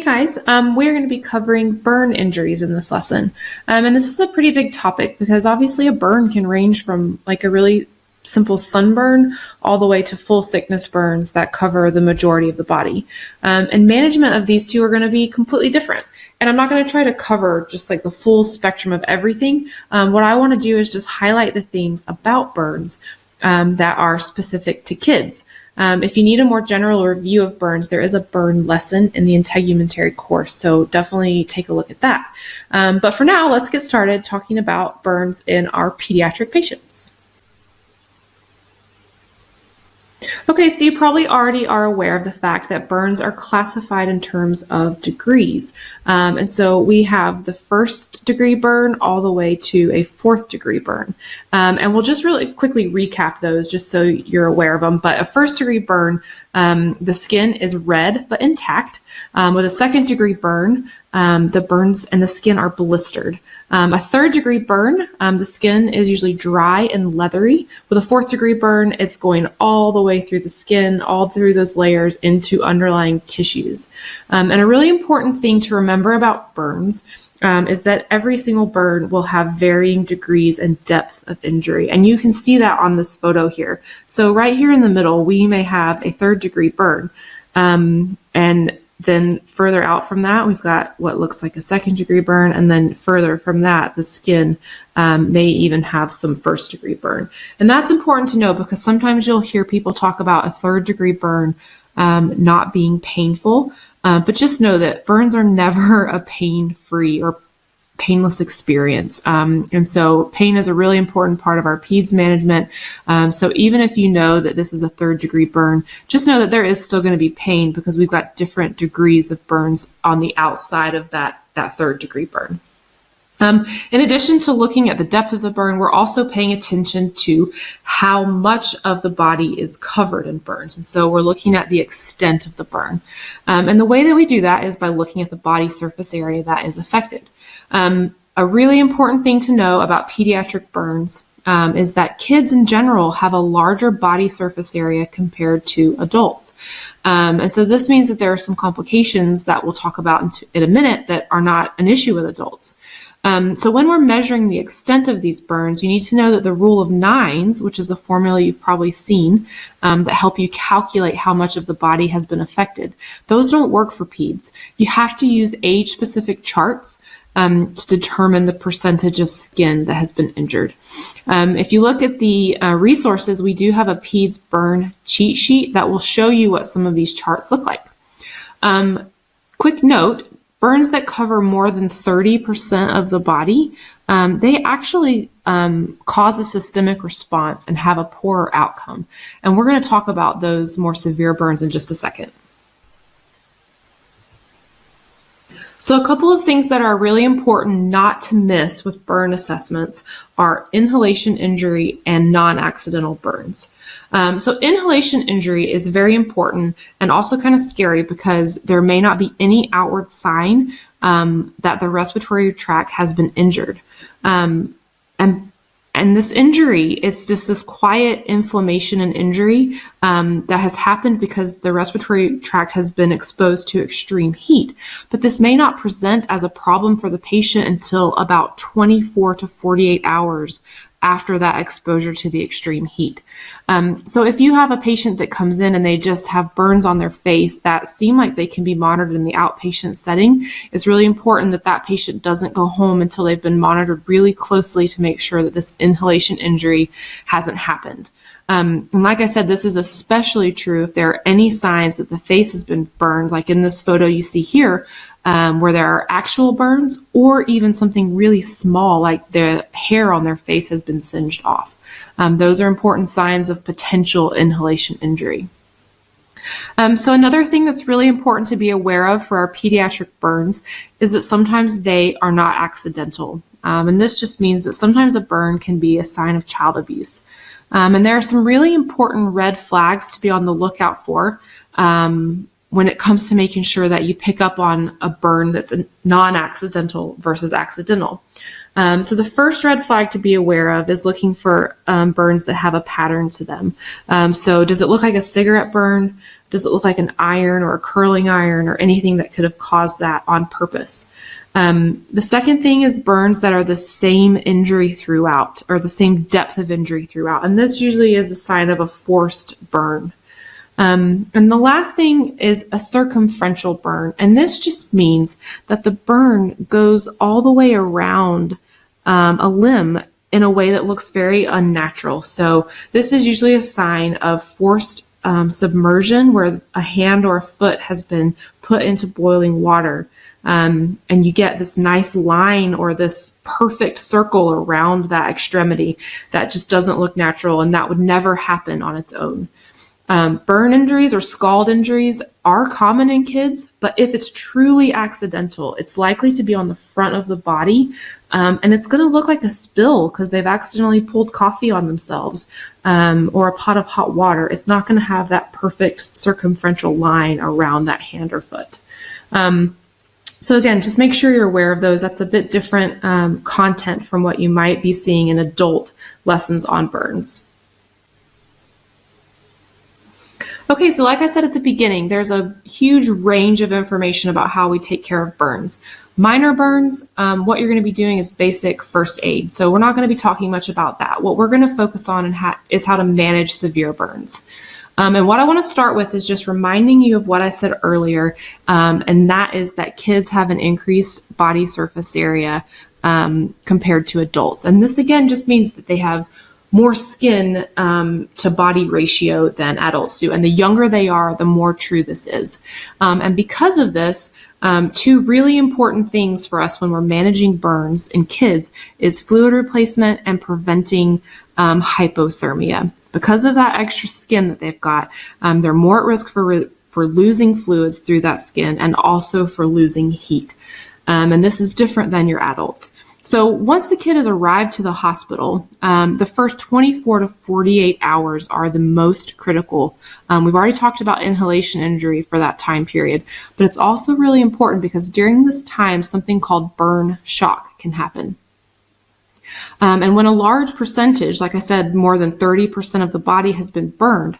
guys, we're going to be covering burn injuries in this lesson. And this is a pretty big topic because obviously a burn can range from like a really simple sunburn all the way to full thickness burns that cover the majority of the body. And management of these two are going to be completely different. And I'm not going to try to cover just like the full spectrum of everything. What I want to do is just highlight the things about burns that are specific to kids. If you need a more general review of burns, there is a burn lesson in the integumentary course, so definitely take a look at that. But for now, let's get started talking about burns in our pediatric patients. Okay, so you probably already are aware of the fact that burns are classified in terms of degrees. And so we have the 1st degree burn all the way to a 4th degree burn. And we'll just really quickly recap those just so you're aware of them. But a 1st degree burn, the skin is red but intact. With a 2nd degree burn, the burns and the skin are blistered. A 3rd degree burn, the skin is usually dry and leathery. With a 4th degree burn, it's going all the way through the skin, all through those layers into underlying tissues. And a really important thing to remember about burns is that every single burn will have varying degrees and depth of injury. And you can see that on this photo here. So right here in the middle, we may have a 3rd degree burn. And then further out from that, we've got what looks like a 2nd degree burn. And then further from that, the skin may even have some 1st degree burn. And that's important to know because sometimes you'll hear people talk about a 3rd degree burn not being painful. But just know that burns are never a pain-free or painless experience. And so pain is a really important part of our PEDS management. So even if you know that this is a 3rd degree burn, just know that there is still going to be pain because we've got different degrees of burns on the outside of that 3rd degree burn. In addition to looking at the depth of the burn, we're also paying attention to how much of the body is covered in burns. And so we're looking at the extent of the burn. And the way that we do that is by looking at the body surface area that is affected. A really important thing to know about pediatric burns is that kids in general have a larger body surface area compared to adults. And so this means that there are some complications that we'll talk about in a minute that are not an issue with adults. So when we're measuring the extent of these burns, you need to know that the rule of nines, which is a formula you've probably seen that help you calculate how much of the body has been affected, those don't work for PEDS. You have to use age-specific charts to determine the percentage of skin that has been injured. If you look at the resources, we do have a PEDS burn cheat sheet that will show you what some of these charts look like. Quick note, burns that cover more than 30% of the body, they actually cause a systemic response and have a poorer outcome. And we're going to talk about those more severe burns in just a second. So a couple of things that are really important not to miss with burn assessments are inhalation injury and non-accidental burns. So inhalation injury is very important and also kind of scary because there may not be any outward sign that the respiratory tract has been injured. And this injury is just this quiet inflammation and injury that has happened because the respiratory tract has been exposed to extreme heat. But this may not present as a problem for the patient until about 24 to 48 hours after that exposure to the extreme heat. So if you have a patient that comes in and they just have burns on their face that seem like they can be monitored in the outpatient setting, it's really important that that patient doesn't go home until they've been monitored really closely to make sure that this inhalation injury hasn't happened. And like I said, this is especially true if there are any signs that the face has been burned, like in this photo you see here, where there are actual burns or even something really small like the hair on their face has been singed off. Those are important signs of potential inhalation injury. So another thing that's really important to be aware of for our pediatric burns is that sometimes they are not accidental. And this just means that sometimes a burn can be a sign of child abuse. And there are some really important red flags to be on the lookout for when it comes to making sure that you pick up on a burn that's a non-accidental versus accidental. So the first red flag to be aware of is looking for burns that have a pattern to them. So does it look like a cigarette burn? Does it look like an iron or a curling iron or anything that could have caused that on purpose? The second thing is burns that are the same injury throughout, or the same depth of injury throughout. And this usually is a sign of a forced burn. And the last thing is a circumferential burn. And this just means that the burn goes all the way around a limb in a way that looks very unnatural. So this is usually a sign of forced submersion, where a hand or a foot has been put into boiling water. And you get this nice line or this perfect circle around that extremity that just doesn't look natural, and that would never happen on its own. Burn injuries or scald injuries are common in kids, but if it's truly accidental, it's likely to be on the front of the body, and it's going to look like a spill because they've accidentally poured coffee on themselves, or a pot of hot water. It's not going to have that perfect circumferential line around that hand or foot. So again, just make sure you're aware of those. That's a bit different content from what you might be seeing in adult lessons on burns. Okay, so like I said at the beginning, there's a huge range of information about how we take care of burns. Minor burns, what you're going to be doing is basic first aid. So we're not going to be talking much about that. What we're going to focus on is how to manage severe burns. And what I want to start with is just reminding you of what I said earlier, and that is that kids have an increased body surface area compared to adults. And this again just means that they have more skin to body ratio than adults do. And the younger they are, the more true this is. And because of this, two really important things for us when we're managing burns in kids is fluid replacement and preventing hypothermia. Because of that extra skin that they've got, they're more at risk for losing fluids through that skin and also for losing heat. And this is different than your adults. So once the kid has arrived to the hospital, the first 24 to 48 hours are the most critical. We've already talked about inhalation injury for that time period, but it's also really important because during this time, something called burn shock can happen. And when a large percentage, like I said, more than 30% of the body has been burned,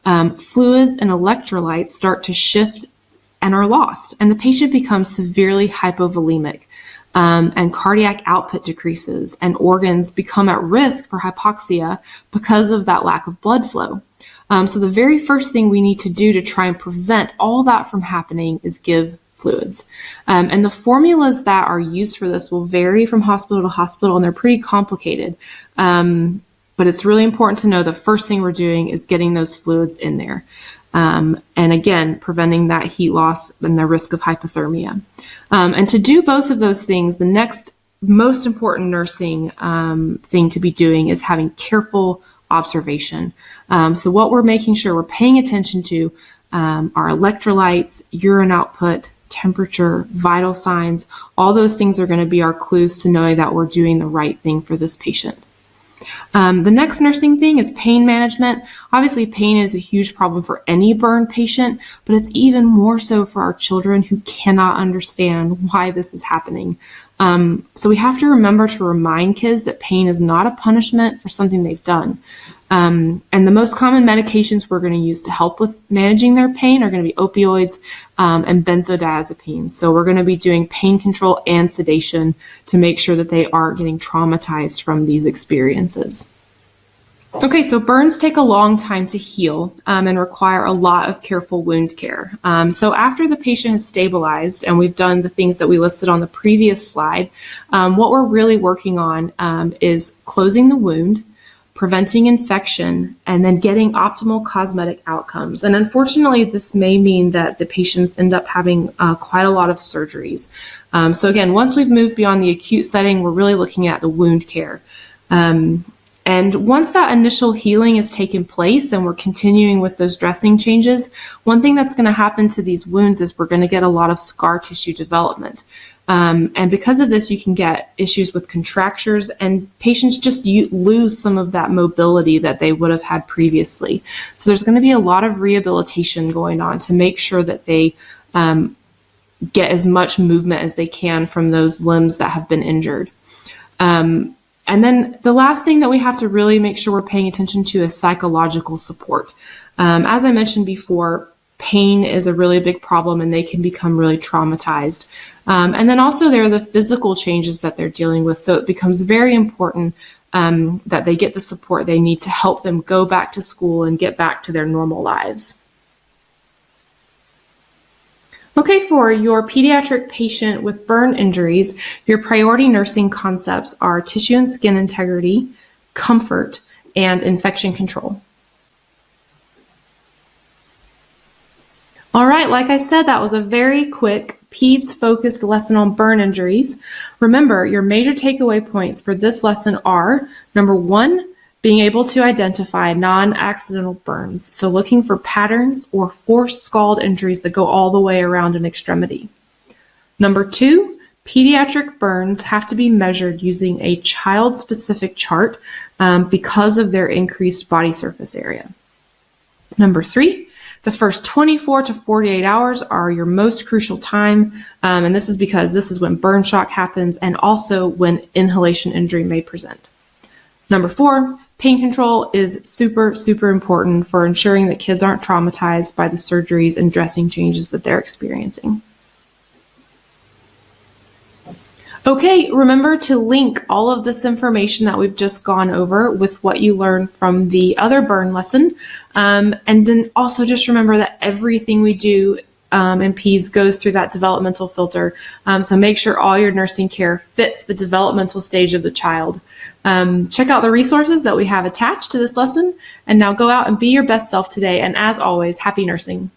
fluids and electrolytes start to shift and are lost, and the patient becomes severely hypovolemic. And cardiac output decreases, and organs become at risk for hypoxia because of that lack of blood flow. So the very first thing we need to do to try and prevent all that from happening is give fluids. And the formulas that are used for this will vary from hospital to hospital, and they're pretty complicated. But it's really important to know the first thing we're doing is getting those fluids in there. And again, preventing that heat loss and the risk of hypothermia. And to do both of those things, the next most important nursing thing to be doing is having careful observation. So what we're making sure we're paying attention to are electrolytes, urine output, temperature, vital signs. All those things are going to be our clues to knowing that we're doing the right thing for this patient. The next nursing thing is pain management. Obviously, pain is a huge problem for any burn patient, but it's even more so for our children who cannot understand why this is happening. So we have to remember to remind kids that pain is not a punishment for something they've done. And the most common medications we're going to use to help with managing their pain are going to be opioids and benzodiazepines. So we're going to be doing pain control and sedation to make sure that they aren't getting traumatized from these experiences. Okay, so burns take a long time to heal and require a lot of careful wound care. So after the patient has stabilized and we've done the things that we listed on the previous slide, what we're really working on is closing the wound, preventing infection, and then getting optimal cosmetic outcomes. And unfortunately, this may mean that the patients end up having quite a lot of surgeries. So again, once we've moved beyond the acute setting, we're really looking at the wound care. And once that initial healing has taken place and we're continuing with those dressing changes, one thing that's going to happen to these wounds is we're going to get a lot of scar tissue development. And because of this, you can get issues with contractures, and patients just lose some of that mobility that they would have had previously. So there's going to be a lot of rehabilitation going on to make sure that they get as much movement as they can from those limbs that have been injured. And then the last thing that we have to really make sure we're paying attention to is psychological support. As I mentioned before, pain is a really big problem and they can become really traumatized. And then also there are the physical changes that they're dealing with. So it becomes very important that they get the support they need to help them go back to school and get back to their normal lives. Okay, for your pediatric patient with burn injuries, your priority nursing concepts are tissue and skin integrity, comfort, and infection control. All right, like I said, that was a very quick PEDS-focused lesson on burn injuries. Remember, your major takeaway points for this lesson are, number one, being able to identify non-accidental burns, so looking for patterns or forced scald injuries that go all the way around an extremity. Number two, pediatric burns have to be measured using a child-specific chart because of their increased body surface area. Number three, the first 24 to 48 hours are your most crucial time, and this is because this is when burn shock happens and also when inhalation injury may present. Number four, pain control is super, super important for ensuring that kids aren't traumatized by the surgeries and dressing changes that they're experiencing. Okay, remember to link all of this information that we've just gone over with what you learned from the other burn lesson. And then also just remember that everything we do in PEDS goes through that developmental filter. So make sure all your nursing care fits the developmental stage of the child. Check out the resources that we have attached to this lesson. And now go out and be your best self today. And as always, happy nursing.